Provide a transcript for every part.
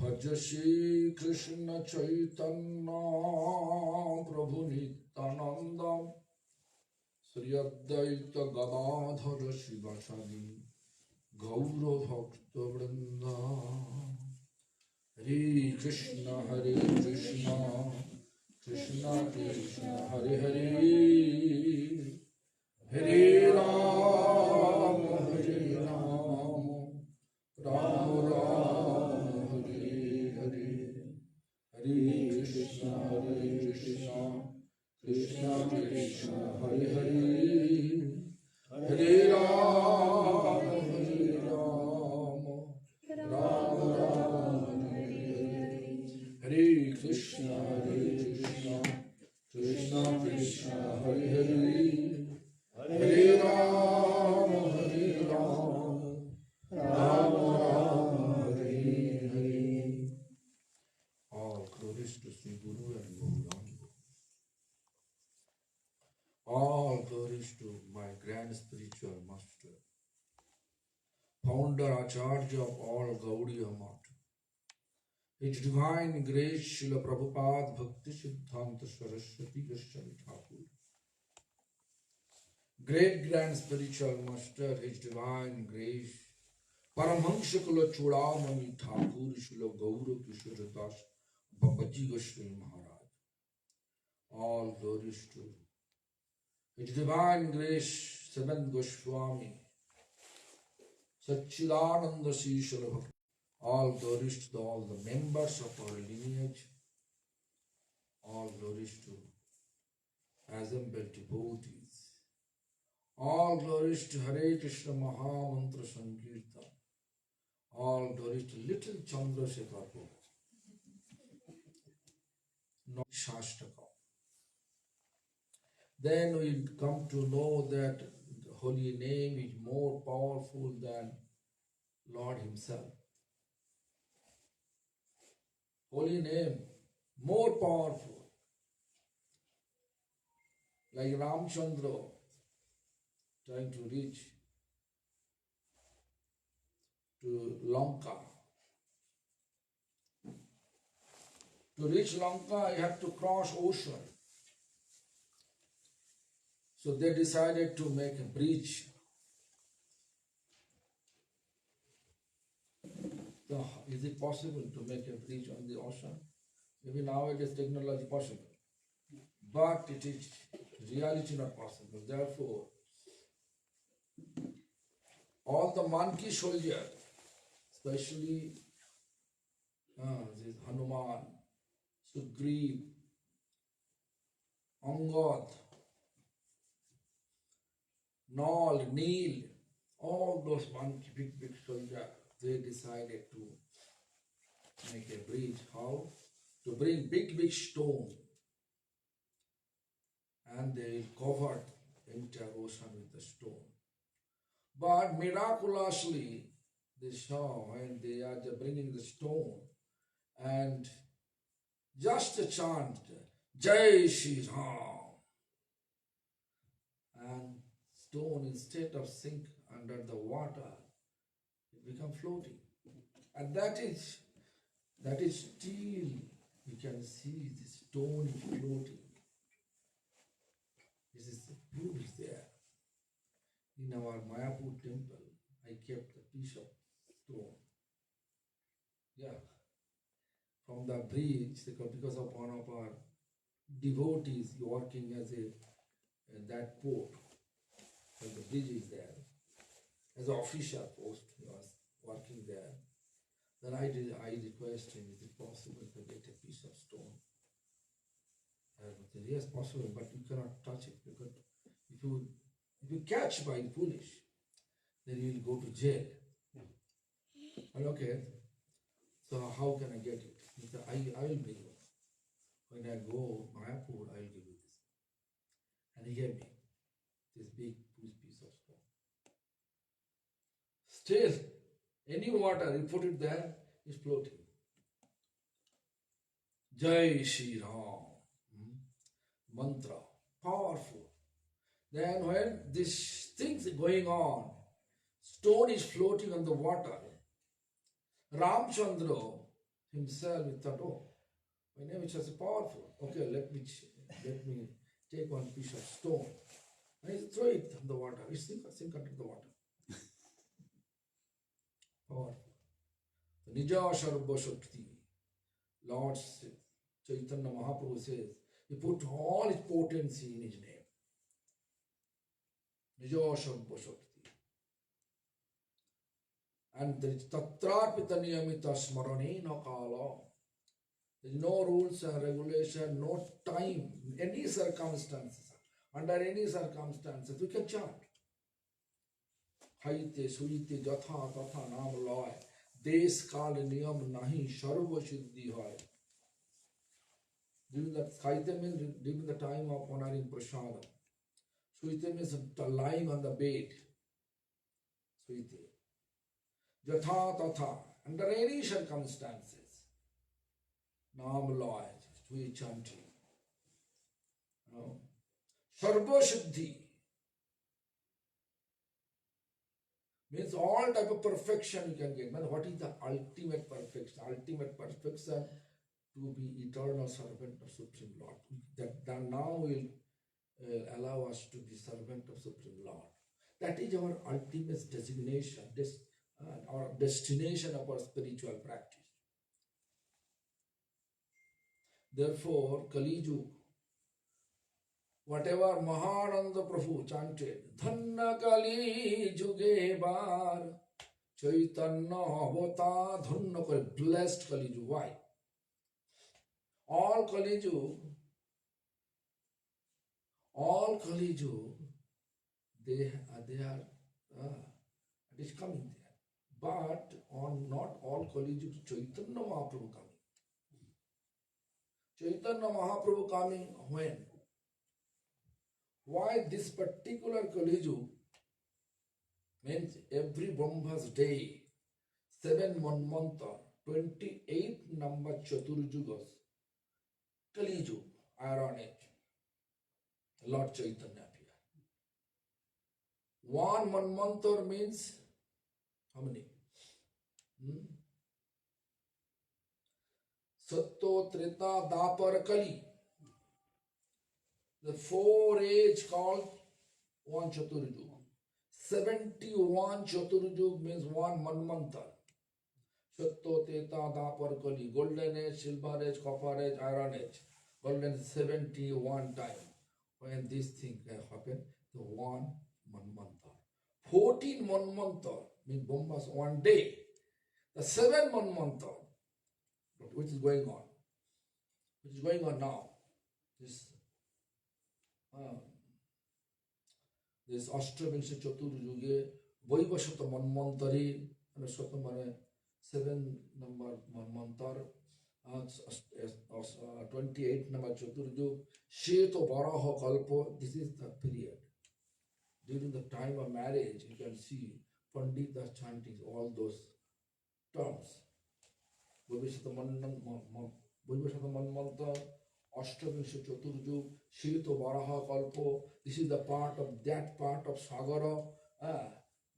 Bhaja Shri Krishna Chaitanya Prabhu Nityananda Sri Advaita Gadadhara Shivasadi Gaura Bhakta Vrinda. Hare Krishna Krishna Krishna Hare Hare, Hare Rama Rama Rama Hare Hare, Hare Krishna Krishna Krishna Hare Hare, Hare Rama Rama Rama Hare Krishna Krishna Krishna Hare Hare, Hare Rama Rama Rama Hare Hare. All glories to Sri Guru and Gaudiya. All glories to my grand spiritual master, founder Acharya of all Gaudiya Math. His divine grace, Srila Prabhupada Bhakti Siddhanta Saraswati Goswami Thakur. Great grand spiritual master, His divine grace, Paramahansa Kula Chudamani Thakur, Srila Gaura Kishore Das Babaji Goswami Maharaj. All glories to His divine grace, Seventh Goswami, Satchidananda Sri Srila Bhakti. All glories to all the members of our lineage. All glories to assembled devotees. All glories to Hare Krishna Maha Mantra Sankirtan. All glories to little Chandrasekhar Prabhu. Not Shastakam. Then we come to know that the holy name is more powerful than Lord Himself. Holy name, more powerful. Like Ramchandra trying to reach to Lanka. To reach Lanka, you have to cross ocean. So they decided to make a bridge. So is it possible to make a bridge on the ocean? Maybe nowadays technology possible. But it is reality not possible. Therefore, all the monkey soldiers, especially this Hanuman, Sugriv, Angad, Nal, Neel, all those monkey, big soldiers, they decided to make a bridge. How? To bring big stone, and they covered the entire ocean with the stone. But miraculously, they saw when they are bringing the stone, and just a chant, Jai Shri Ram, and stone, instead of sink under the water, it become floating. And that is still, you can see the stone is floating. This is the proof is there. In our Mayapur temple, I kept a piece of stone. Yeah. From the bridge, because of one of our devotees working as that port, and the bridge is there. As an official post, he was working there. Then I requested him, is it possible to get a piece of stone? And he said, yes, possible, but you cannot touch it, because if you catch by foolish, then you will go to jail. And okay, so how can I get it? He said, I will bring it. When I go Mayapur, I will give you this. And he gave me this big piece of stone. Still, any water, you put it there, it's floating. Jai Shri Ram. Mantra, powerful. Then when this thing is going on, stone is floating on the water. Ramchandra himself, he thought, oh, my name is just powerful. Okay, let me take one piece of stone. And he throw it in the water. It sink under the water. Powerful. Nija Sarva Shakti. Lord Chaitanya Mahaprabhu says, he put all his potency in his name. Nija Sarva Shakti. And there is Tatrapita Niyamita Smaranena Kala. There is no rules and regulation, no time, any circumstances. Under any circumstances, we can chant. Haite, Suite, Jatha, Tatha, Nam, Loy. Des, Kal, Niyam, Nahi, Sarva Siddhi Hoy. During that, Haite means during the time of honoring Prasada. Suite means lying on the bed. Suite. Jatha, Tatha. Under any circumstances. Nam, Loy. We chanting. Sarva Siddhi means all type of perfection you can get. But what is the ultimate perfection? Ultimate perfection to be eternal servant of Supreme Lord. That now will allow us to be servant of Supreme Lord. That is our ultimate designation, our destination of our spiritual practice. Therefore, Kali Yuga, whatever Mahananda Prabhu chanted, Dhanna Kali Yuge Bar, Chaitanya Avata Dhanna Kali, blessed Kali Yuga. Why? All Kali Yuga, they are, it is coming there. But on not all Kali Yuga, Chaitanya Mahaprabhu coming. Chaitanya Mahaprabhu coming when? Why this particular Kali Yuga means every Brahma's day, 7 Manvanta, 28 number Chaturjugas, Kali Yuga, Iron Age, Lord Chaitanya appeared. 1 Manvanta means how many? Satto, Treta, Dapar, Kali. The 4 age called 1 Chaturjug. 71 Chaturjug means 1 Manvanta. Satto, Treta, Dapar, Kali. Golden age, silver age, copper age, iron age. Golden 71 time. When this thing happened, the 1 Manvanta. 14 Manvanta means Bombas 1 day. The 7 Manvanta, which is going on. Which is going on now. This Ashtravinsha Chaturjuge, Vaivashata Manvantari, and Shatamane, 7 number Manvantar, 28 number Chaturjug, Sheto Varaha Kalpo, this is the period. During the time of marriage, you can see Pandita chanting all those terms. Vaivashata Manvanta, Ashtavinsha Chaturjug, Shito Varaha Kalpo. This is the part of that part of Sagara.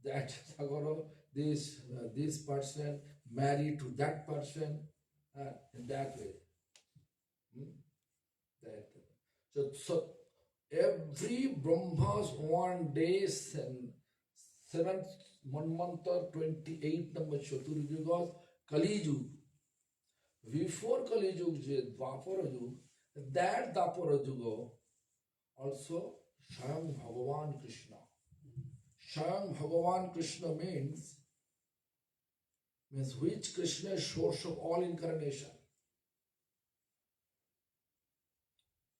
That Sagara, this person married to that person in that way. So every Brahma's 1 day, 7th Manvanta, 28 number Chaturjugas, Kali Yuga. Before Kali Yuga, Dwapara Yuga, that Dwapara Yuga also Shayam Bhagavan Krishna. Shayam Bhagavan Krishna means which Krishna is source of all incarnation.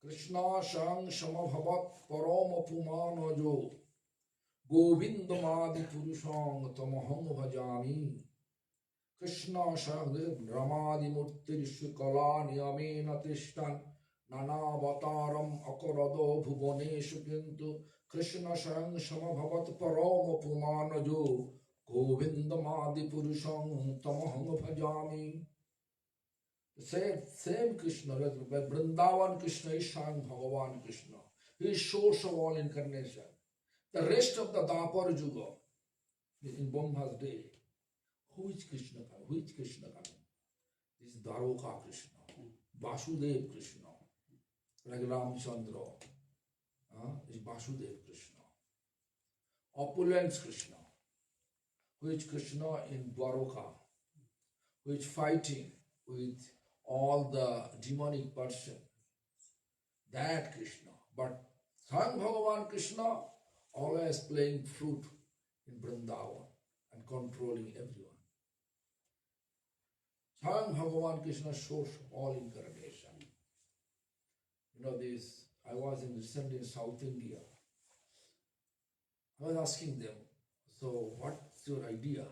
Krishna Shayam Shamabhavat Parama Pumanajo Govindamadi Purushang Tamahang Bhajami. Krishna Shayam Ramadi Murti Shukala Niyamena Tishtan Nanavataram Akarado Bhuvaneshu Kintu Krishna Shayam Shamabhavat Parama Pumanajo Govindamadi Purushang Tamahang Bhajami. Same Krishna, Vrindavan Krishna is Shayam Bhagavan Krishna. He is source of all incarnation. The rest of the Dwapara Yuga in Brahma's day, who is Krishna coming? Who is Krishna coming? This is Dwaroka Krishna, Vasudev Krishna, like Ramchandra. Is Vasudev Krishna. Opulence Krishna, which Krishna in Dwaroka, which fighting with all the demonic person. That Krishna. But Swam Bhagavan Krishna always playing flute in Vrindavan and controlling everyone. Swam Bhagavan Krishna shows all incarnation. You know this, I was recently in South India. I was asking them, so what's your idea?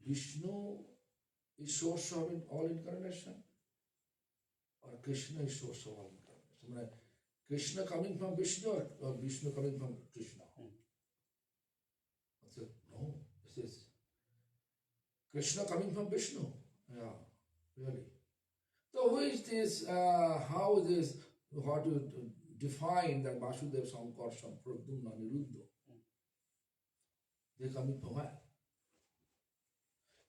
Vishnu is source of all incarnation? Or Krishna is source of all incarnation? I mean, Krishna coming from Vishnu or Vishnu coming from Krishna? I said, no, this is Krishna coming from Vishnu. Yeah, really. So who is this, how this, how to define that Vasudeva Sankarshan, Pradyumna, Niruddha? They coming from where?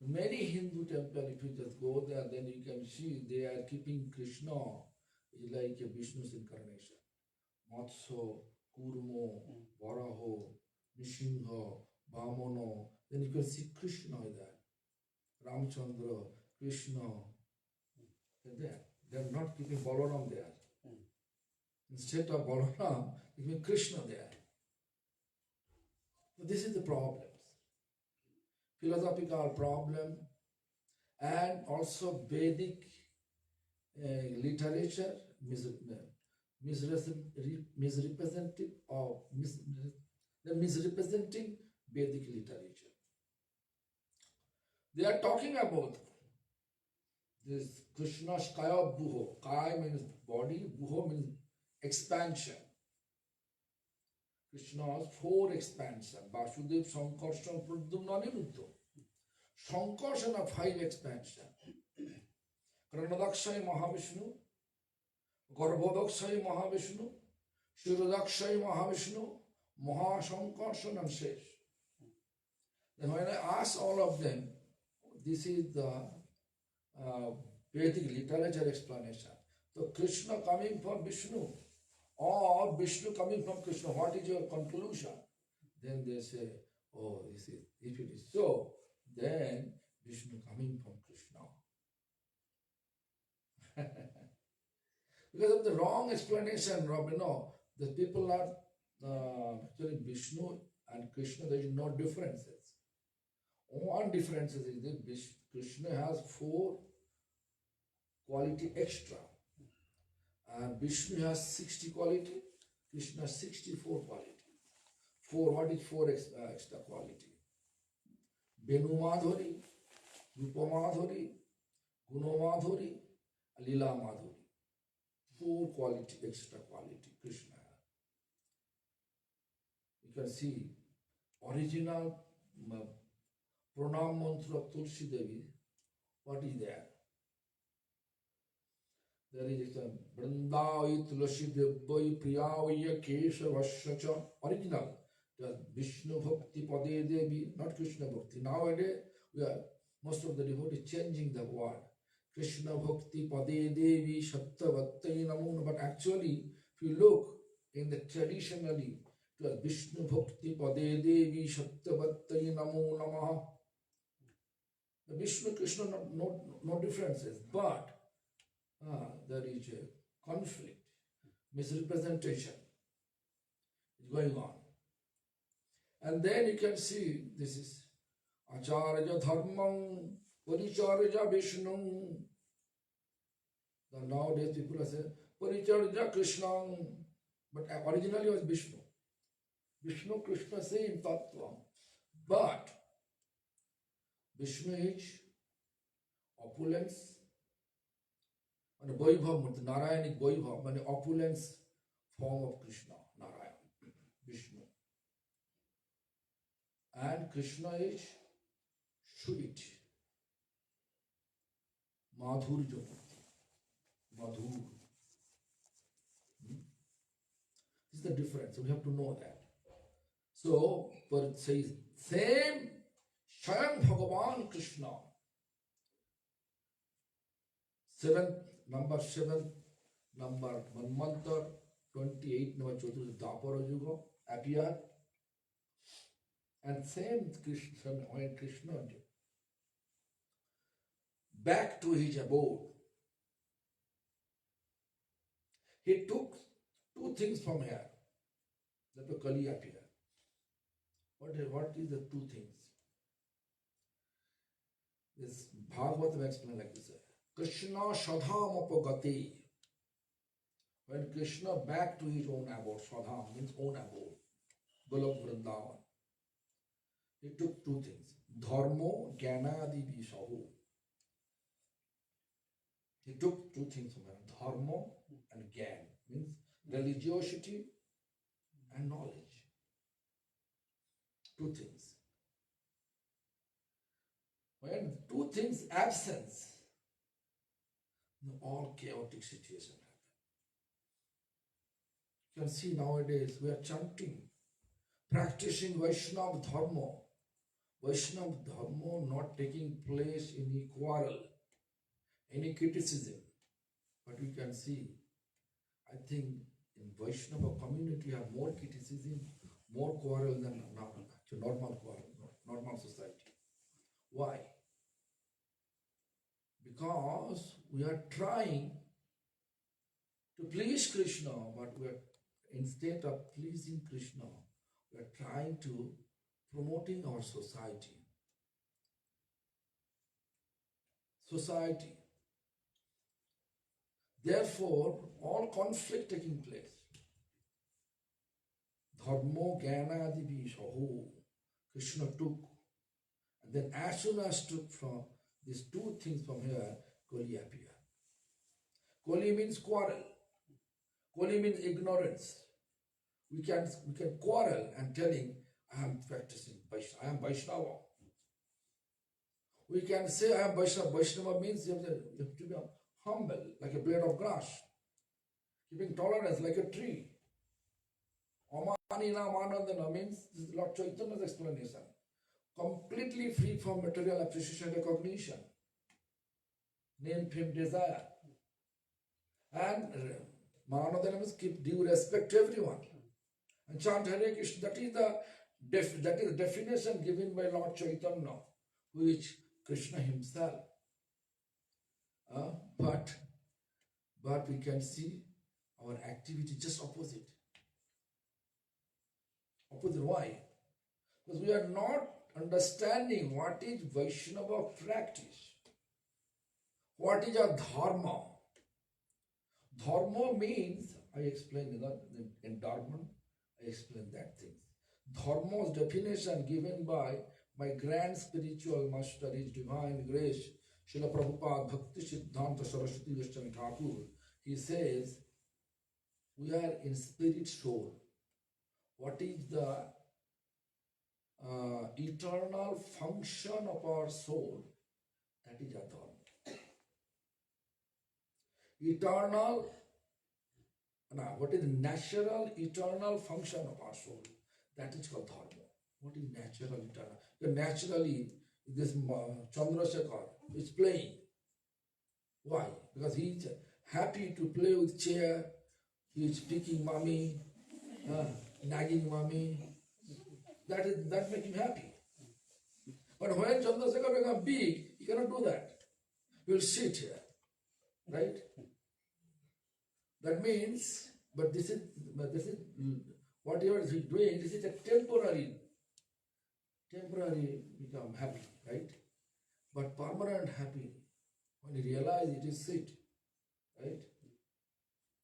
Many Hindu temples, if you just go there, then you can see they are keeping Krishna is like a Vishnu's incarnation. Matsya, Kurmo, Varaho, Nishingha, Vamana. Then you can see Krishna there. Ramchandra, Krishna. They're there. They're not keeping Balaram there. Instead of Balaram, keeping Krishna there. So this is the problems. Philosophical problem and also Vedic literature misrepresenting Vedic literature. They are talking about this Krishna's Kaya Buho. Kaya means body, Buho means expansion. Krishna's 4 expansion. Vasudev, Sankarshan, Pradyumna, Niruddha. Sankarshan of 5 expansion. Karanadakshay Mahavishnu, Garbhodakshay Mahavishnu, Shirodakshay Mahavishnu, Mahasankarshan and Shesh. Then when I ask all of them, this is the Vedic literature explanation. So Krishna coming from Vishnu or Vishnu coming from Krishna, what is your conclusion? Then they say, oh, this is, if it is so, then Vishnu coming from Krishna. Because of the wrong explanation, the people are actually Vishnu and Krishna, there is no differences. One difference is that Krishna has 4 quality extra. And Vishnu has 60 quality, Krishna has 64 quality. What is 4 extra quality? Venu Madhuri, Rupa Madhuri, Guna Madhuri, Lila Madhuri. 4 quality, extra quality Krishna has. You can see original pranam mantra of Tulsi Devi. What is there? There is a Vrindavai Tulasi Devai Priyavaya Keshavasya. Original. Vishnu Bhakti Pade Devi, not Krishna Bhakti. Nowadays, most of the devotees changing the word. Krishna Bhakti Pade Devi Shattavatai Namo. But actually, if you look in the traditionally, it was Vishnu Bhakti Pade Devi Shattavatai Namo Namaha. The Vishnu Krishna, no differences. But there is a conflict, misrepresentation is going on. And then you can see this is Acharya Dharmam Paricharya Vishnu. Nowadays people are saying Paricharya Krishna, but originally was Vishnu. Vishnu, Krishna, same tattva. But Vishnu is opulence, and Vaibhav, Narayanic Vaibhav, and opulence form of Krishna, Narayan, Vishnu. And Krishna is sweet, Madhurya, Madhur. This is the difference, we have to know that. So, but it says, same Swayam Bhagavan Krishna. seventh number Manmantar, 28 number Chaturth Dapara Yuga appear. And same Krishna, when Krishna back to his abode, he took two things from here that the Kali appear. What is the two things? This Bhagavatam explains like this. Krishna Shadham Apagati. When Krishna back to his own abode, Shadham means own abode, Golok Vrindavan, he took two things. Dharmo Jnanadi Vishahu. He took two things from him. Dharma and Gyan means religiosity and knowledge. Two things. When two things absence, all chaotic situation happen. You can see nowadays we are chanting, practicing Vaishnava Dharma. Vaishnava Dharma not taking place in any quarrel, any criticism. But we can see, I think in Vaishnava community we have more criticism, more quarrel than normal quarrel, normal society. Why? Because we are trying to please Krishna, but we are, instead of pleasing Krishna, we are trying to promoting our society. Therefore, all conflict taking place. Dharmo Jnana Divi Shahu. Krishna took. And then as soon as took from these two things from here, Kali appear. Kali means quarrel. Kali means ignorance. We can quarrel and telling, I am practicing Vaishnava. I am Vaishnava. We can say I am Vaishnava. Vaishnava means you have to be humble, like a blade of grass. Keeping tolerance like a tree. Amanina Manandana means, this is Lord Chaitanya's explanation. Completely free from material appreciation and recognition. Name, fame, desire. And Manandana means keep due respect to everyone. And chant Hare Krishna. That is the definition given by Lord Chaitanya, which Krishna himself. But we can see our activity just opposite. Opposite, why? Because we are not understanding what is Vaishnava practice. What is a dharma? Dharma means, I explained in Dharma, I explained that thing. Dharma's definition given by my grand spiritual master, His Divine Grace, Srila Prabhupada Bhakti Siddhanta Saraswati Goswami Thakur. He says, we are in spirit soul. What is the eternal function of our soul? That is a dharma. Eternal, what is the natural eternal function of our soul? That is called dharma. What is natural eternal? Naturally, this Chandrasekhar is playing. Why? Because he is happy to play with chair. He is picking mommy, nagging mommy. That makes him happy. But when Chandrasekhar becomes big, he cannot do that. He will sit here, right? That means, but this is whatever he is doing. This is a temporary become happy, right? But permanent happy, when you realize it is sit, right?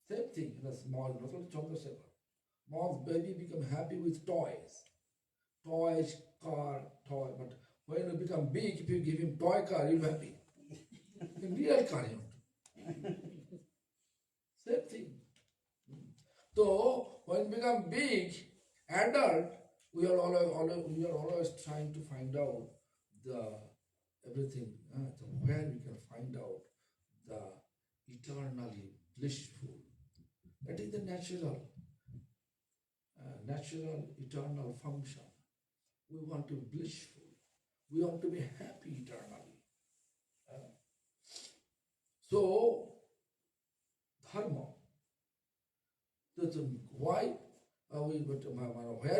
Same thing in a small, not only Chandrasekhar. Small baby become happy with toys, car, toy. But when you become big, if you give him toy car, he'll be happy. In real car, he want. Same thing. So when we become big, adult, we are always trying to find out everything, where we can find out the eternally blissful. That is the natural eternal function. We want to be blissful. We want to be happy eternally. So, dharma. Why? Where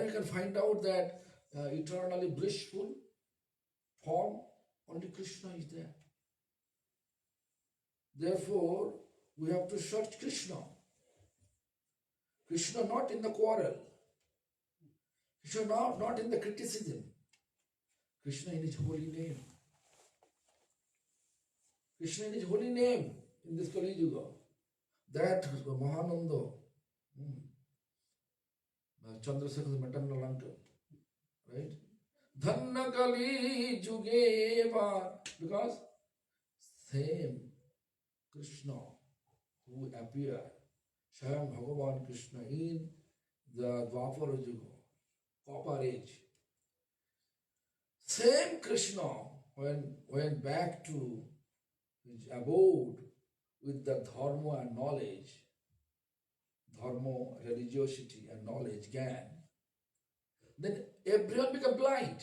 you can find out that eternally blissful form, only Krishna is there. Therefore, we have to search Krishna. Krishna not in the quarrel. Krishna not in the criticism. Krishna in his holy name. Krishna in his holy name in this Kali Yuga. That Mahananda, Chandrasekhar's maternal uncle, right? Dhanna Kali Yugeva, because same Krishna who appeared, Swayam Bhagavan Krishna in the Dwapara Yuga, Copper Age. Same Krishna went back to his abode with the dharma and knowledge, dharma, religiosity and knowledge, gyan, then everyone become blind.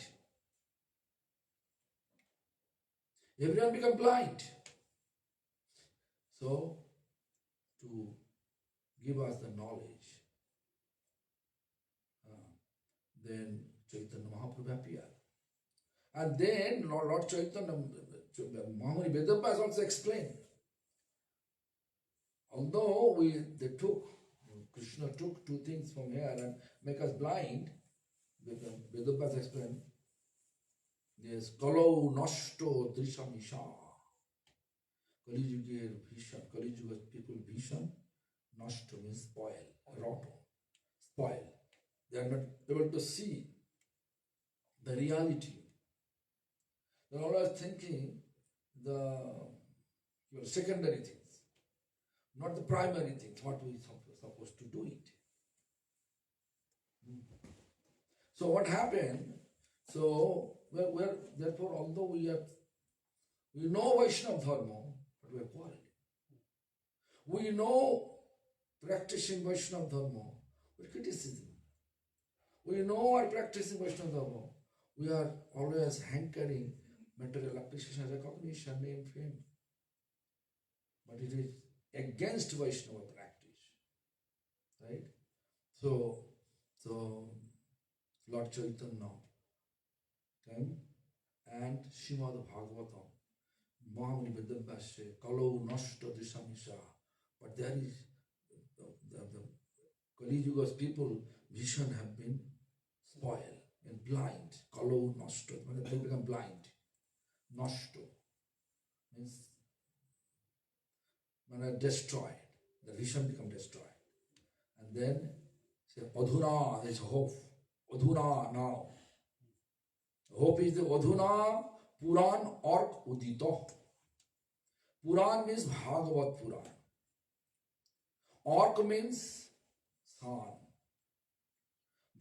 Everyone become blind. So, to give us the knowledge, then Chaitanya Mahaprabhu appeared. And then Lord Chaitanya, Mahamuni Vedabhas also explained. Although Krishna took two things from here and make us blind, Vedabhas explained, yes, Kalau Nashto Drishamisha. Kali Yuga Bhishan, Kali Yuga people Bhishan, Nashto means spoil, rot, spoil. They are not able to see the reality. They are always thinking the secondary things, not the primary things, what we are supposed to do it. So what happened? So therefore, although we know Vaishnava Dharma, but we are quarreling. We know practicing Vaishnava Dharma, but criticism. We know our practicing Vaishnava Dharma, we are always hankering material appreciation, recognition, name, fame. But it is against Vaishnava practice. Right? So Lord Chaitanya came and Srimad Bhagavatam, Mahamuni Vedabhas say, Kalau Nashta Dishamisha. But there is the Kali Yuga's people, vision have been spoiled and blind. Kalau Nashta, they become blind. Nashto means destroyed. The vision become destroyed. And then say Adhuna, there is hope. Adhuna now. Hope is the Adhuna Puran Ork Udito. Puran means Bhagavat Puran. Ork means sun.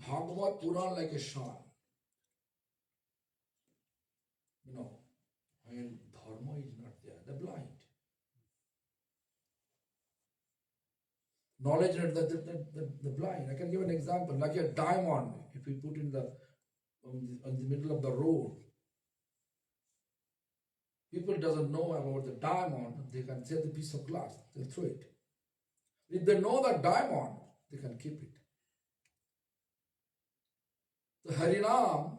Bhagavat Puran like a sun. When dharma is not there, they're blind. Knowledge is the blind. I can give an example, like a diamond, if we put in on the middle of the road. People doesn't know about the diamond, they can take the piece of glass, they'll throw it. If they know the diamond, they can keep it. The Harinam,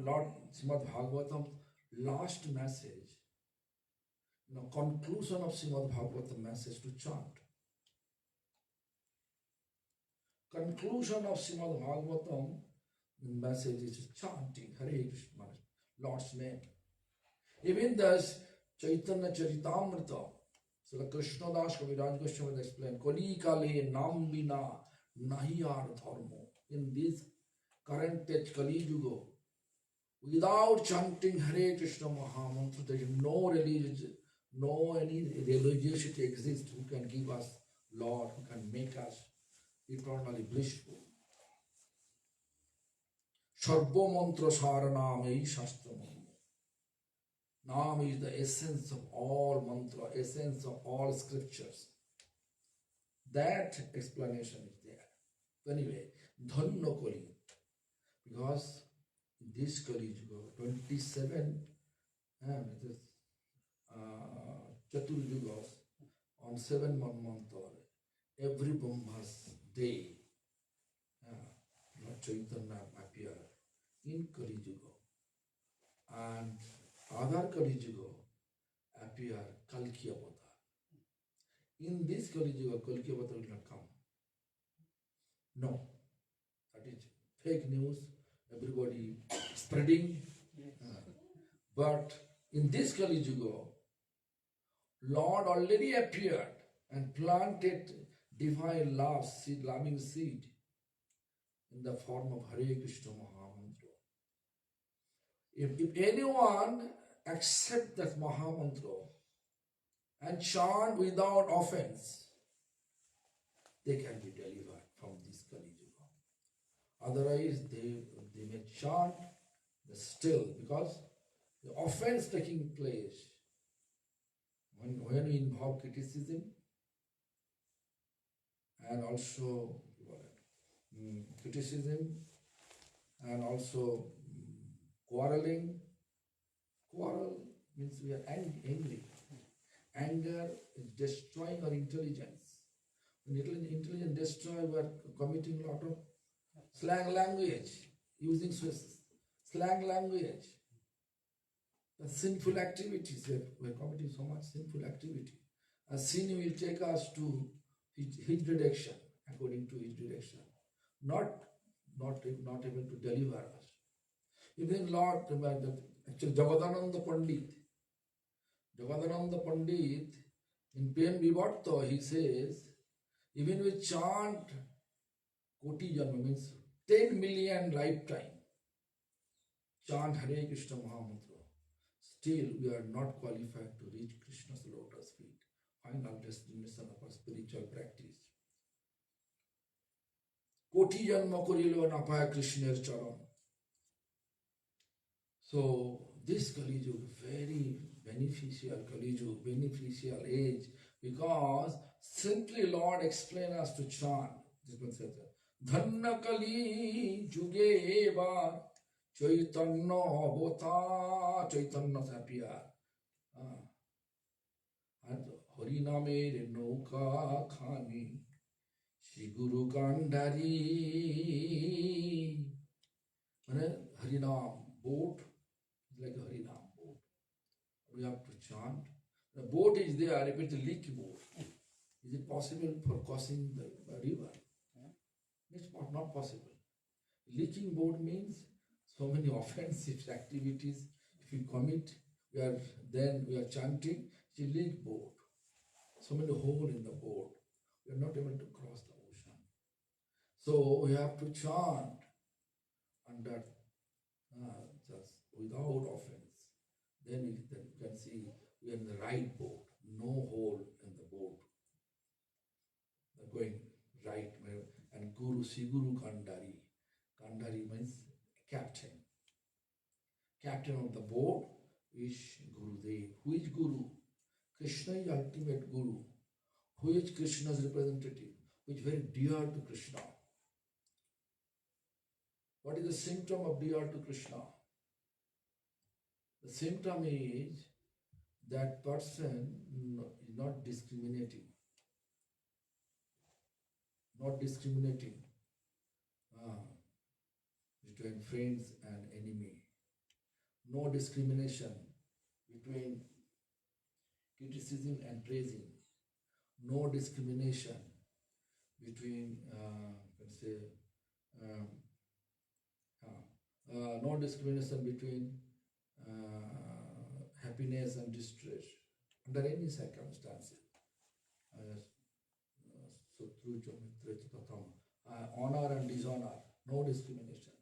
Lord Srimad Bhagavatam, last message, conclusion of Srimad Bhagavatam message to chant. Conclusion of Srimad Bhagavatam message is chanting Hare Krishna, Lord's name. Even thus, Chaitanya Charitamrita, Srila Krishna Das Kaviraj Goswami explained, Kali Kale Nam Bina Nahiyar Dharmo. In this current age, Kali Yuga, without chanting Hare Krishna Mahamantra, there is no religion, no any religiosity exists who can give us Lord, who can make us eternally blissful. Sarva mantra saranam ei shastra mantra. Nam is the essence of all mantra, essence of all scriptures. That explanation is there. Anyway, Dhanna Kali. Because in this Kali Yuga, 27, Chatur Yugas, on 7 Manvantar, every Brahma's day, Lord Chaitanya appear in Kali Yuga. And other Kali Yuga appear Kalki Avatar. In this Kali Yuga, Kalki Avatar will not come. No. That is fake news, everybody spreading. But in this Kali Yuga, Lord already appeared and planted divine love, seed, loving seed in the form of Hare Krishna Mahamantra. If anyone accept that Mahamantra and chant without offense, they can be delivered from this Kali Yuga. Otherwise, they may chant still, because the offense taking place when we involve criticism and also criticism and also quarreling. Quarrel means we are angry. Anger is destroying our intelligence. When intelligence destroyed, we are committing a lot of slang language, using slang language. The sinful activities, we are committing so much sinful activity. A sin will take us to his direction, according to his direction. Not able to deliver us. Even Lord, actually Jagadananda Pandit, in Prem Vibhatta, he says, even we chant Koti Janma, means 10 million lifetime, chant Hare Krishna Mahamantra, still we are not qualified to reach Krishna's lotus feet, final destination of our spiritual practice. Koti Janma Korilo Napaya Krishna's charan. So this Kali Yuga, very beneficial Kali Yuga, beneficial age, because simply Lord explain us to chant. Dhanna Kali Yuge Eva Chaitanya Bhota Chaitanya Sapya. And Hariname Nauka Khani Shri Guru Gandhari. Harinam boat is like a Harinam boat. We have to chant. The boat is there, if it's a leaky boat, is it possible for crossing the river? It's not possible. Leaking boat means so many offensive activities. If we commit, we are chanting. It's a leak boat. So many holes in the boat. We are not able to cross the ocean. So we have to chant under just without offense. Then you can see we are in the right boat. No hole in the boat. We are going right. And Guru, Siguru Kandari. Kandari means captain. Captain of the boat is Gurudev. Who is Guru? Krishna is ultimate Guru. Who is Krishna's representative? Who is very dear to Krishna. What is the symptom of dear to Krishna? The symptom is that person is not discriminating. Not discriminating between friends and enemy. No discrimination between criticism and praising. No discrimination between, no discrimination between happiness and distress under any circumstances. Honor and dishonor, no discrimination.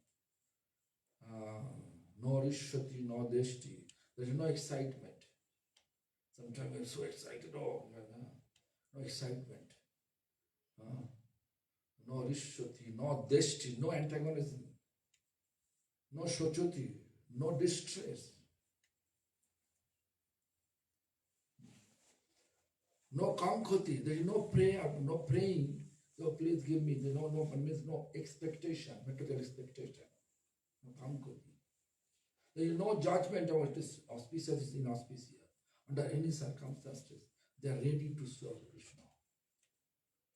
No rishati, no deshti. There is no excitement. Sometimes we are so excited, no excitement. No rishati, no deshti, no antagonism. No shochuti, no distress. No kamkhoti, there is no prayer, no praying. So please give me, means no expectation, material expectation. No kamkhoti. There is no judgment of this auspicious is inauspicious. under any circumstances, they are ready to serve Krishna.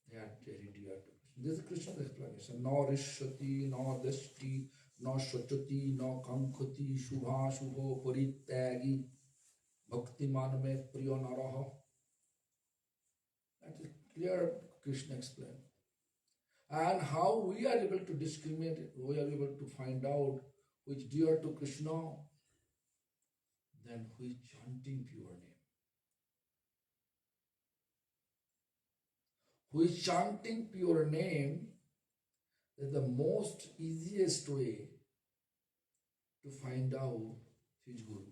They are very dear to Krishna. This is Krishna's explanation. No rishyati, no dashti, no shachati, no kankati, shubha shubho parityagi, bhakti maname priyo naraha. That is clear, Krishna explained. And how we are able to discriminate, we are able to find out which dear to Krishna, then who is chanting pure name. Who is chanting pure name is the most easiest way to find out his guru.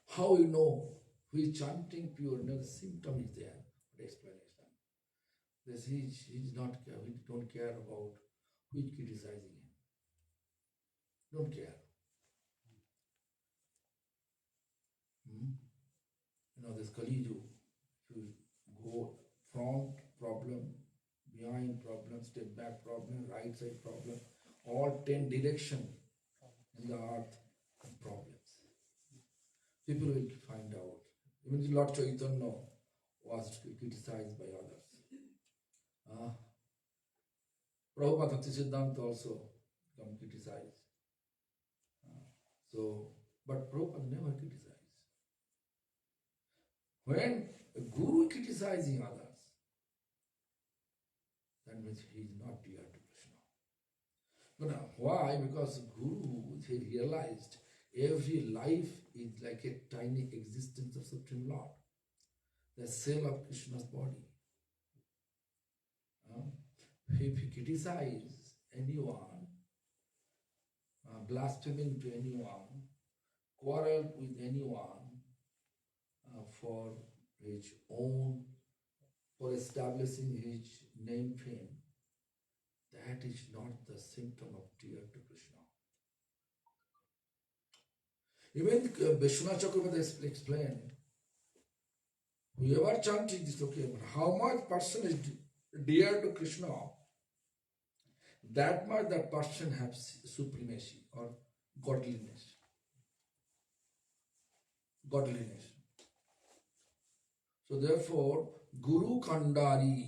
How you know who is chanting pure name? The symptom is there. The explanation. This he don't care about who is criticizing him. Don't care. This Kali Yuga, if you go front problem, behind problem, step back problem, right side problem, all 10 directions in the earth problems. People will find out. Even Lord Chaitanya was criticized by others. Prabhupada Bhakti Siddhanta also become criticized. But Prabhupada never criticized. When a guru is criticizing others, that means he is not dear to Krishna. But why? Because guru, he realized every life is like a tiny existence of Supreme Lord, the cell of Krishna's body. If he criticizes anyone, blaspheming to anyone, quarrel with anyone for his own, for establishing his name fame, that is not the symptom of dear to Krishna. Even Vishwanath Chakravarti explained, whoever chanting this, okay, but how much person is dear to Krishna, that much that person has supremacy or godliness. So therefore, Guru Khandari,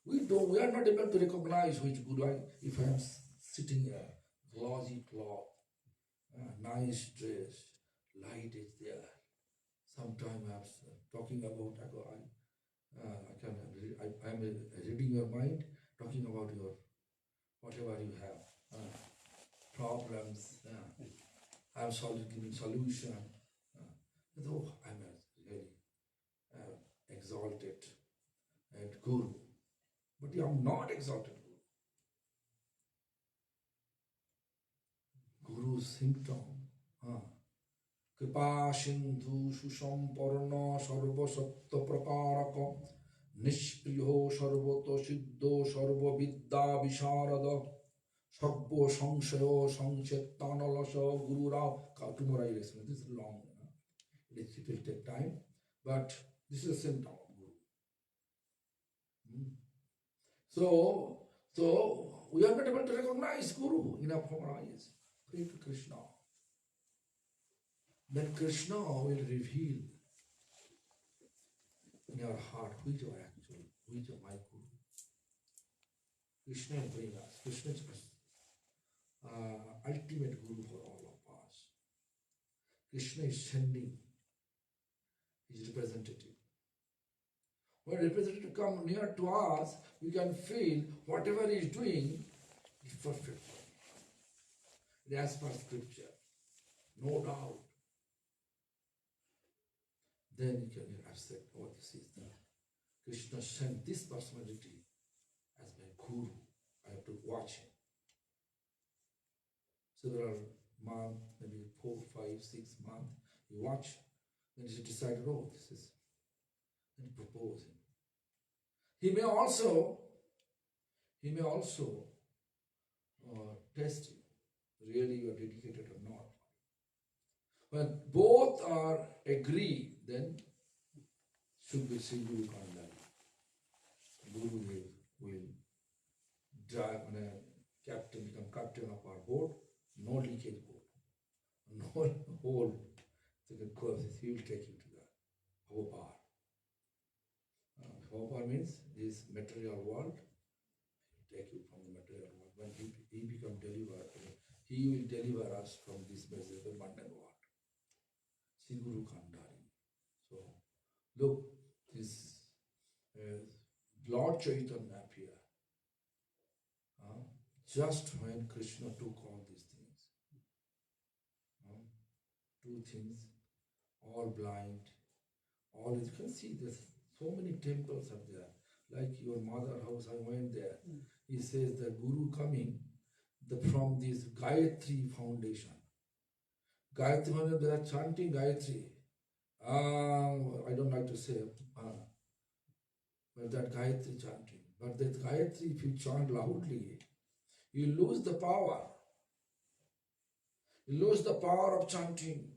we are not able to recognize which Guru. If I am sitting here, glossy cloth, nice dress, light is there. Sometimes I am talking about, I am reading your mind, talking about your whatever you have, problems. I am giving solution. Though I am really exalted and Guru, but I am not exalted Guru. Guru's symptom. Kripa Sindhu Susamparna Sarva Sattva Prakaraka Nishpriyo Sarvato Siddho Sarva Vidya Visharada Sabbo Sangshayo Sangshettanalasa Guru Rao. Tomorrow I will explain. This is long. It will take time, but this is a symptom of Guru. So we are not able to recognize Guru in our eyes. Pray to Krishna. Then Krishna will reveal in your heart which are my Guru. Krishna will bring us. Krishna is ultimate Guru for all of us. Krishna is sending his representative. When representative come near to us, we can feel whatever he is doing is perfect. It is as per scripture, no doubt. Then you can accept, oh, this is the Krishna sent this personality as my Guru. I have to watch him. Several months, maybe 4, 5, 6 months, you watch. Then you decide, oh, this is, and propose him. He may also test you, really you are dedicated or not. When both are agreed, then should be Guru Khandari. Guru will drive, become captain of our boat, no leakage boat. whole course, he will take you to the Bhopal. Bhopal means this material world, take you from the material world. When he become deliverer, he will deliver us from this miserable mundane world. Sri Guru Kandari. So, look, this Lord Chaitanya appear. Just when Krishna took all these things. Two things, all blind, all you can see there's so many temples are there. Like your mother house, I went there. He says the Guru coming from this Gayatri foundation. Gayatri foundation, they are chanting Gayatri. I don't like to say, but that Gayatri chanting. But that Gayatri, if you chant loudly, you lose the power. You lose the power of chanting.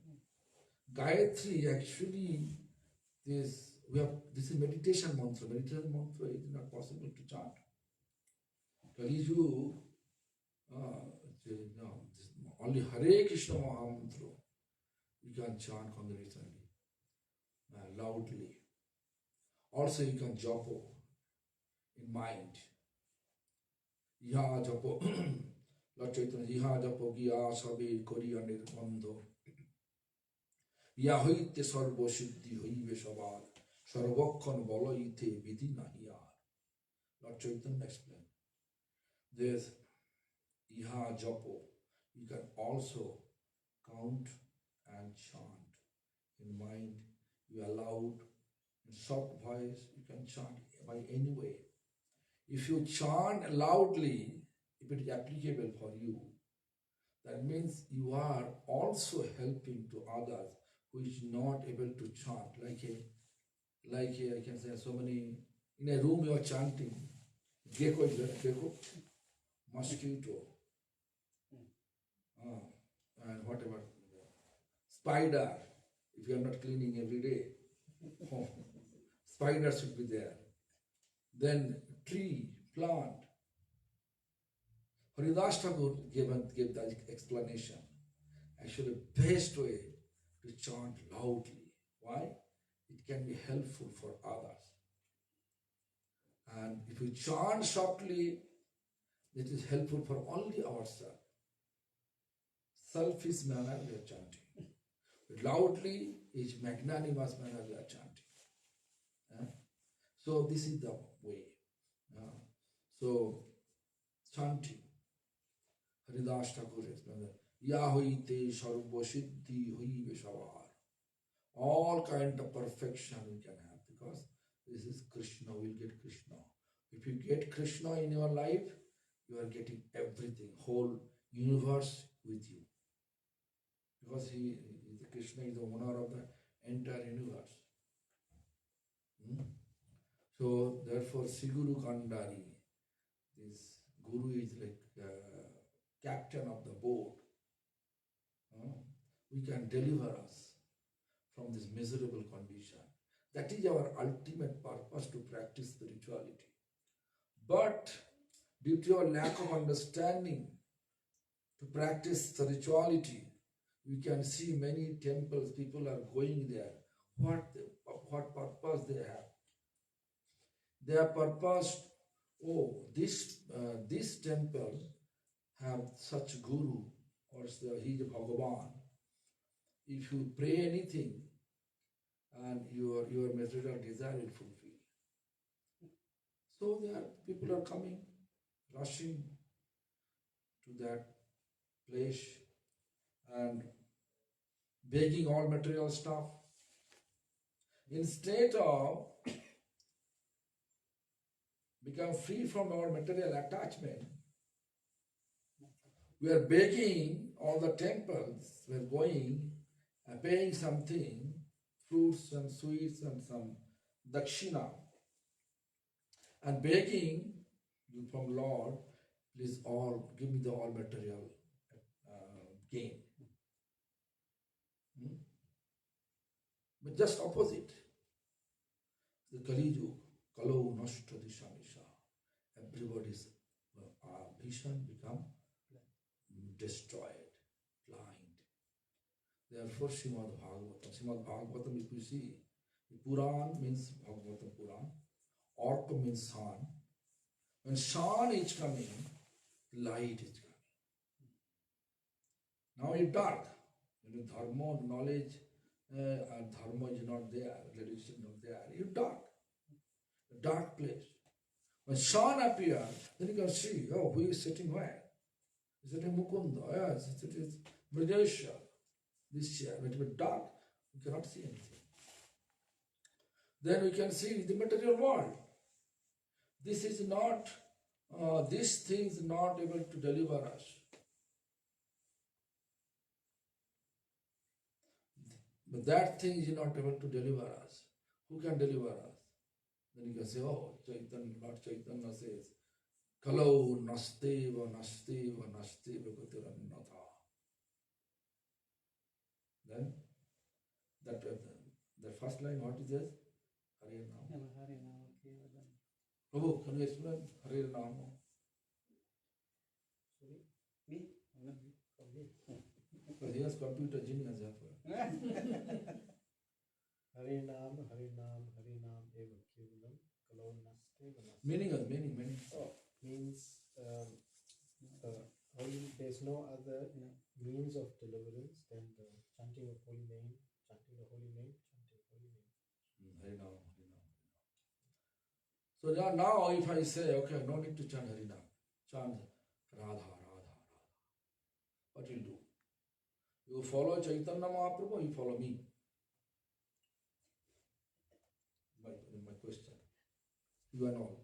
Gayatri actually, this is meditation mantra. Meditation mantra is not possible to chant. Kaliju, only Hare Krishna Mahamantra you can chant constantly, loudly. Also you can japo in mind. Iha japo, Lord Chaitanya, iha japo giya sabe kori anir bandho. ইয়া হইতে সর্বসিদ্ধি হইবে সবার সর্বক্ষণ বল ইতে বিধি নাহি আর Lord Chaitanya explained this iha japo you can also count and chant in mind. You allowed in soft voice you can chant by any way. If you chant loudly, if it is applicable for you, that means you are also helping to others who is not able to chant. Like I can say so many, in a room you are chanting, gecko is there, gecko, mosquito, and whatever, spider, if you are not cleaning every day, spider should be there. Then tree, plant. Haridas Thakur gave the explanation. Actually, best way to chant loudly. Why? It can be helpful for others. And if we chant softly, it is helpful for only ourselves. Selfish manner we are chanting. But loudly is magnanimous manner we are chanting. So this is the way. So chanting. Haridas Thakur explained that Ya hoite sarva siddhi hoibe savar. All kind of perfection we can have because this is Krishna, we will get Krishna. If you get Krishna in your life, you are getting everything, whole universe with you. Because Krishna is the owner of the entire universe. So therefore, Sri Guru Kandari, this Guru is like captain of the boat. We can deliver us from this miserable condition. That is our ultimate purpose to practice spirituality. But due to our lack of understanding to practice spirituality, we can see many temples, people are going there. What purpose they have? Their purpose, this temple have such guru, or he is Bhagavan. If you pray anything, and your material desire will fulfill. So people are coming, rushing to that place and begging all material stuff. Instead of become free from our material attachment, we are begging all the temples, we are going and paying something, fruits and sweets and some dakshina, and begging from Lord, please all give me the all material gain. But just opposite, the Kaliju, Kalau Nashta Disha Nisha, everybody's vision become destroyed, blind. Therefore, Srimad Bhagavatam. Srimad Bhagavatam, if you see, Puran means Bhagavatam Puran. Orka means sun. When sun is coming, light is coming. Now it's dark. When dharma, knowledge, dharma is not there, religion is not there, it's dark. A dark place. When sun appears, then you can see, oh, who is sitting where? Is it a Mukunda? Yes, it is Brajesha. This chair, when it is dark, we cannot see anything. Then we can see the material world. This is not, this thing is not able to deliver us. But that thing is not able to deliver us. Who can deliver us? Then you can say, oh, Chaitanya, Lord Chaitanya says, Kalau nasteva nasteva nasteva gatirannatha. Then, the first line, what is this? Hare Nama. Prabhu, can you explain Hare Nama? Sorry? Me? Because he has computer genius. Hare Nam, Hare Nam, Hare Nam, Eva Kevalam, Kalau Nasteva Nasteva. Meaning. Oh, means there's no other means of deliverance than the chanting of holy name, chanting the holy name, chanting holy name. Hare Nama, Hare Nama. So now if I say, okay, no need to chant Hare Nama, chant Radha, Radha, Radha. What will do? You follow Chaitanya Mahaprabhu, you follow me. My question. You and all.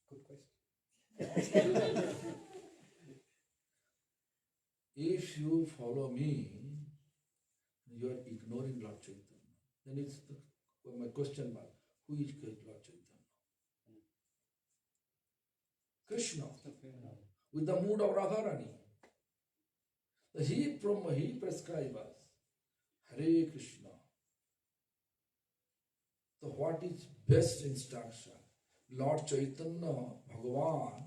Good question. If you follow me, you are ignoring Lord Chaitanya. Then it's my question mark. Who is Lord Chaitanya? Krishna. With the mood of Radharani. He prescribes us. Hare Krishna. So what is best instruction? Lord Chaitanya, Bhagavan,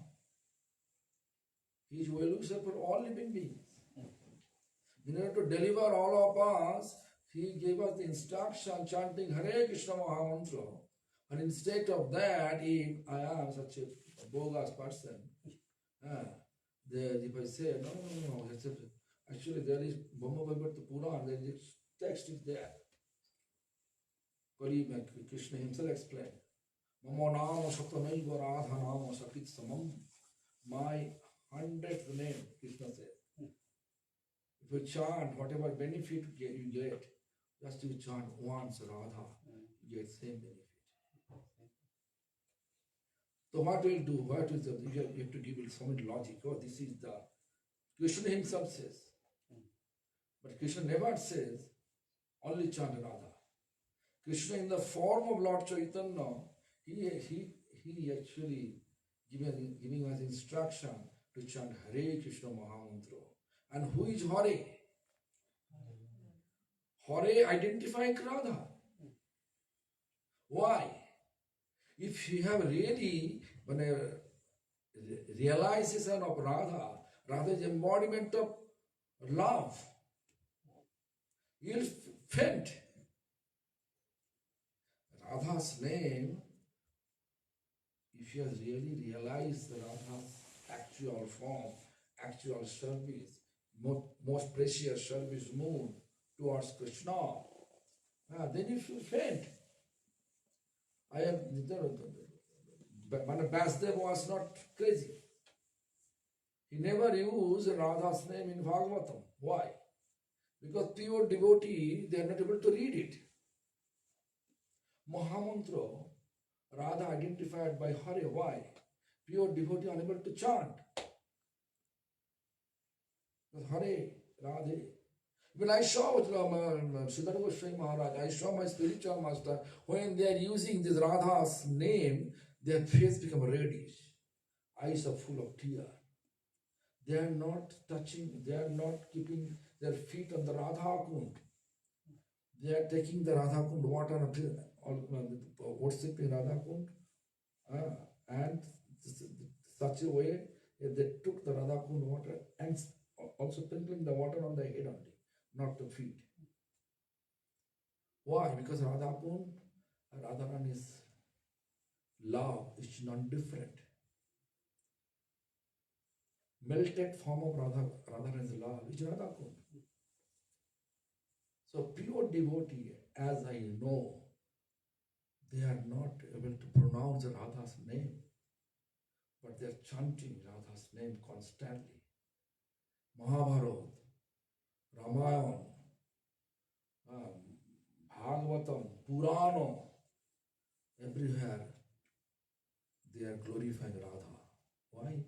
he is well-wisher for all living beings. In order to deliver all of us, he gave us the instruction chanting Hare Krishna Mahamantra. And instead of that, if I am such a bogus person, if I say, no, actually there is Brahma Bhagavata Puran, there is text is there. Krishna himself explained, Mama Nama Satanaiva Radha Nama Sakit Samam. My 100th name, Krishna said. If you chant, whatever benefit you get, just you chant once Radha, you get same benefit. So what will do? What is the, you have to give it some logic. Oh, this is the, Krishna himself says. But Krishna never says, only chant Radha. Krishna in the form of Lord Chaitanya, he actually giving us instruction to chant Hare Krishna Mahamantra. And who is Hare? Hare identifying Radha. Why? If you have really realization of Radha, Radha is embodiment of love. You'll faint. Radha's name, if you have really realized Radha's actual form, actual service, most precious service moon towards Krishna, then you should faint. Basdev was not crazy. He never used Radha's name in Bhagavatam. Why? Because pure devotee, they are not able to read it. Mahamantra, Radha identified by Hare. Why? Pure devotee unable to chant. Hare, Radhe. When I saw Siddhartha Goswami Maharaj, I saw my spiritual master, when they are using this Radha's name, their face become reddish. Eyes are full of tears. They are not touching, they are not keeping their feet on the Radha Kund. They are taking the Radha Kund water, worshipping Radha Kund, and such a way they took the Radha Kund water and also sprinkling the water on the head only. not the feet. Why? Because Radharani's love is non-different. Melted form of Radharani's love is Radhakund. So pure devotee, as I know, they are not able to pronounce Radha's name, but they are chanting Radha's name constantly. Mahabharata, Ramayana, Bhagavatam, Purana, everywhere they are glorifying Radha. Why?